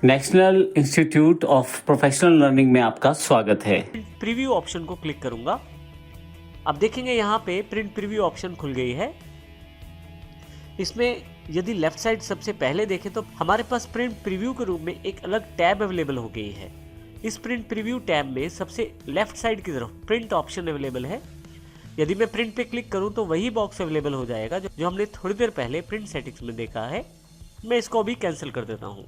National institute of professional learning में आपका स्वागत है। प्रीव्यू ऑप्शन को क्लिक करूंगा। अब देखेंगे यहाँ पे प्रिंट प्रीव्यू ऑप्शन खुल गई है। इसमें यदि लेफ्ट साइड सबसे पहले देखें तो हमारे पास प्रिंट प्रीव्यू के रूप में एक अलग टैब अवेलेबल हो गई है। इस प्रिंट प्रीव्यू टैब में सबसे लेफ्ट साइड की तरफ प्रिंट ऑप्शन अवेलेबल है। यदि मैं प्रिंट पे क्लिक करूं तो वही बॉक्स अवेलेबल हो जाएगा जो हमने थोड़ी देर पहले प्रिंट सेटिंग्स में देखा है। मैं इसको अभी कैंसिल कर देता हूं।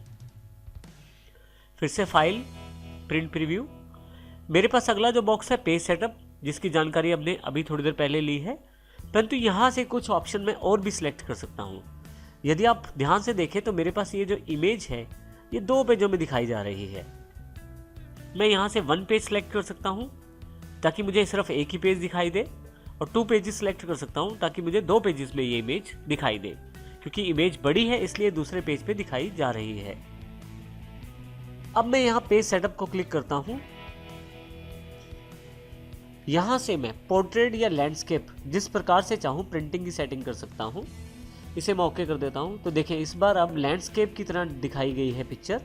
फिर से फाइल, प्रिंट प्रीव्यू। मेरे पास अगला जो बॉक्स है पेज सेटअप, जिसकी जानकारी हमने अभी थोड़ी देर पहले ली है, परंतु यहाँ से कुछ ऑप्शन मैं और भी सिलेक्ट कर सकता हूँ। यदि आप ध्यान से देखें तो मेरे पास ये जो इमेज है ये 2 पेजों में दिखाई जा रही है। मैं यहाँ से 1 पेज सिलेक्ट कर सकता हूँ ताकि मुझे सिर्फ एक ही पेज दिखाई दे, और 2 पेजेस सिलेक्ट कर सकता हूँ ताकि मुझे 2 पेजेस में ये इमेज दिखाई दे। क्योंकि इमेज बड़ी है इसलिए दूसरे पेज पे दिखाई जा रही है। अब मैं यहाँ पेज सेटअप को क्लिक करता हूँ। यहाँ से मैं पोर्ट्रेट या लैंडस्केप जिस प्रकार से चाहूँ प्रिंटिंग की सेटिंग कर सकता हूँ। इसे मैं ओके कर देता हूँ। तो देखें इस बार अब लैंडस्केप की तरह दिखाई गई है पिक्चर।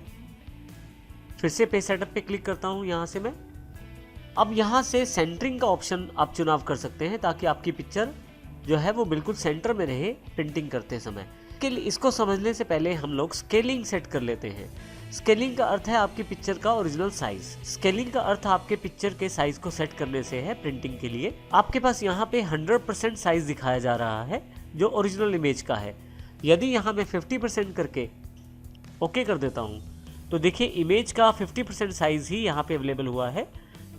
फिर से पेज सेटअप पे क्लिक करता हूँ यहाँ से मैं। अब यहाँ से सेंटरिंग का ऑप्शन आप चुनाव कर सकते हैं ताकि आपकी पिक्चर जो है वो बिल्कुल सेंटर में रहे प्रिंटिंग करते समय। इसको समझने से पहले हम लोग स्केलिंग सेट कर लेते हैं। स्केलिंग का अर्थ है आपकी पिक्चर का ओरिजिनल साइज। स्केलिंग का अर्थ आपके पिक्चर के साइज को सेट करने से है प्रिंटिंग के लिए। आपके पास यहाँ पे 100% साइज दिखाया जा रहा है जो ओरिजिनल इमेज का है। यदि यहाँ मैं 50% करके ओके कर देता हूँ तो देखिए इमेज का 50% साइज ही यहाँ पे अवेलेबल हुआ है।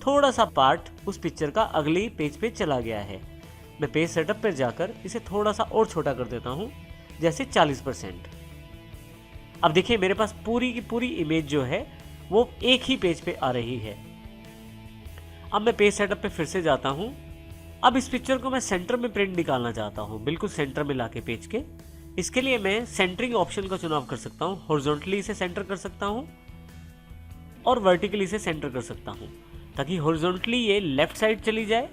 थोड़ा सा पार्ट उस पिक्चर का अगली पेज पे चला गया है। मैं पेज सेटअप पर जाकर इसे थोड़ा सा और छोटा कर देता हूँ, जैसे 40%। अब देखिए मेरे पास पूरी की पूरी इमेज जो है वो एक ही पेज पे आ रही है। अब मैं पेज सेटअप पे फिर से जाता हूं। अब इस पिक्चर को मैं सेंटर में प्रिंट निकालना चाहता हूं, बिल्कुल सेंटर में लाके पेज के। इसके लिए मैं सेंटरिंग ऑप्शन का चुनाव कर सकता हूं। हॉरिजॉन्टली इसे सेंटर कर सकता हूं और वर्टिकली इसे सेंटर कर सकता हूं, ताकि हॉरिजॉन्टली ये लेफ्ट साइड चली जाए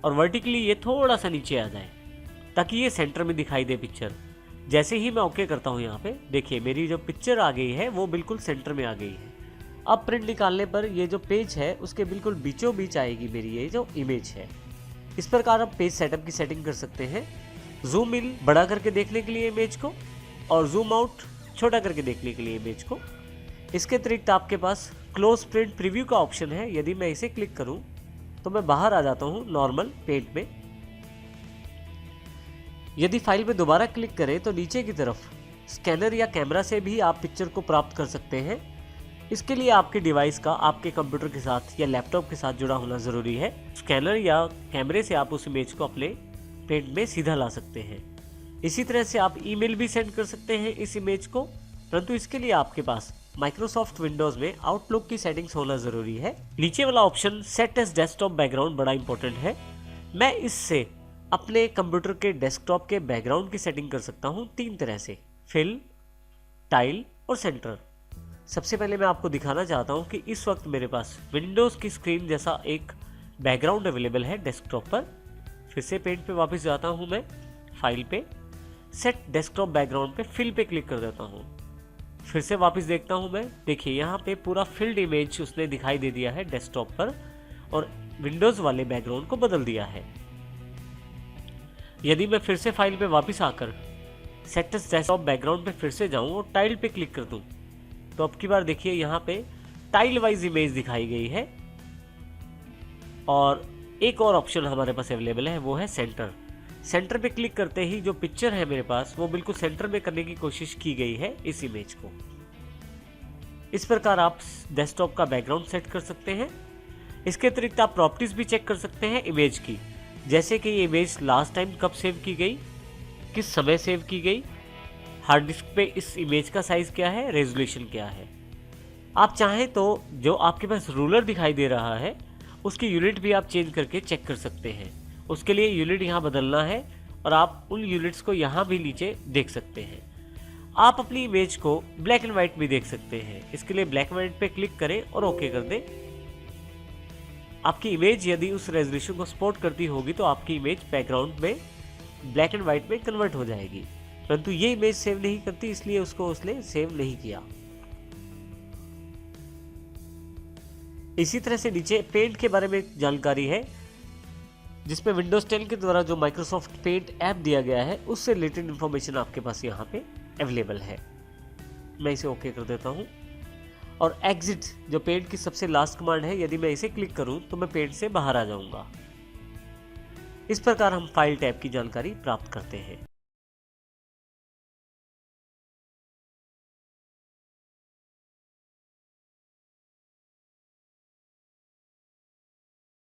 और वर्टिकली ये थोड़ा सा नीचे आ जाए, ताकि ये सेंटर में दिखाई दे पिक्चर। जैसे ही मैं ओके करता हूँ यहाँ पे देखिए मेरी जो पिक्चर आ गई है वो बिल्कुल सेंटर में आ गई है। अब प्रिंट निकालने पर ये जो पेज है उसके बिल्कुल बीचों बीच आएगी मेरी ये जो इमेज है। इस प्रकार आप पेज सेटअप की सेटिंग कर सकते हैं। जूम इन बड़ा करके देखने के लिए इमेज को, और जूम आउट छोटा करके देखने के लिए इमेज को। इसके अतिरिक्त आपके पास क्लोज प्रिंट प्रीव्यू का ऑप्शन है। यदि मैं इसे क्लिक करूँ तो मैं बाहर आ जाता हूँ नॉर्मल पेंट में। यदि फाइल में दोबारा क्लिक करें तो नीचे की तरफ स्कैनर या कैमरा से भी आप पिक्चर को प्राप्त कर सकते हैं। इसके लिए आपके डिवाइस का आपके कंप्यूटर के साथ या लैपटॉप के साथ जुड़ा होना ज़रूरी है। स्कैनर या कैमरे से आप उस इमेज को अपने पेंट में सीधा ला सकते हैं। इसी तरह से आप ईमेल भी सेंड कर सकते हैं इस इमेज को, परंतु इसके लिए आपके पास माइक्रोसॉफ्ट विंडोज़ में आउटलुक की सेटिंग्स होना ज़रूरी है। नीचे वाला option set as desktop background बड़ा इंपॉर्टेंट है। मैं इससे अपने कंप्यूटर के डेस्कटॉप के बैकग्राउंड की सेटिंग कर सकता हूं 3 तरह से: फिल, टाइल और सेंटर। सबसे पहले मैं आपको दिखाना चाहता हूं कि इस वक्त मेरे पास विंडोज़ की स्क्रीन जैसा एक बैकग्राउंड अवेलेबल है डेस्कटॉप पर। फिर से पेंट पे वापस जाता हूं मैं, फाइल पे, सेट डेस्कटॉप बैकग्राउंड पे फिल पे क्लिक कर देता हूं। फिर से वापस देखता हूं मैं, देखिए यहाँ पे पूरा फिल्ड इमेज उसने दिखाई दे दिया है डेस्कटॉप पर और विंडोज़ वाले बैकग्राउंड को बदल दिया है। यदि मैं फिर से फाइल पे वापस आकर सेट एज डेस्कटॉप बैकग्राउंड पे फिर से जाऊं और टाइल पे क्लिक कर दूं तो अब की बार देखिए यहाँ पे टाइल वाइज इमेज दिखाई गई है। और एक और ऑप्शन हमारे पास अवेलेबल है, वो है सेंटर। सेंटर पे क्लिक करते ही जो पिक्चर है मेरे पास वो बिल्कुल सेंटर में करने की कोशिश की गई है इस इमेज को। इस प्रकार आप डेस्कटॉप का बैकग्राउंड सेट कर सकते हैं। इसके अतिरिक्त आप प्रॉपर्टीज भी चेक कर सकते हैं इमेज की, जैसे कि ये इमेज लास्ट टाइम कब सेव की गई, किस समय सेव की गई, हार्ड डिस्क पे इस इमेज का साइज क्या है, रेजोल्यूशन क्या है। आप चाहें तो जो आपके पास रूलर दिखाई दे रहा है उसकी यूनिट भी आप चेंज करके चेक कर सकते हैं। उसके लिए यूनिट यहाँ बदलना है और आप उन यूनिट्स को यहाँ भी नीचे देख सकते हैं। आप अपनी इमेज को ब्लैक एंड व्हाइट भी देख सकते हैं। इसके लिए ब्लैक एंड व्हाइट पे क्लिक करें और ओके कर दें। आपकी इमेज यदि उस रेजोल्यूशन को सपोर्ट करती होगी तो आपकी इमेज बैकग्राउंड में ब्लैक एंड व्हाइट में कन्वर्ट हो जाएगी, परंतु ये इमेज सेव नहीं करती इसलिए उसको उसने सेव नहीं किया। इसी तरह से नीचे पेंट के बारे में जानकारी है, जिसमें विंडोज 10 के द्वारा जो माइक्रोसॉफ्ट पेंट ऐप दिया गया है उससे रिलेटेड इन्फॉर्मेशन आपके पास यहाँ पे अवेलेबल है। मैं इसे ओके कर देता हूँ। और एग्जिट जो पेंट की सबसे लास्ट कमांड है, यदि मैं इसे क्लिक करूँ तो मैं पेंट से बाहर आ जाऊँगा। इस प्रकार हम फाइल टैब की जानकारी प्राप्त करते हैं।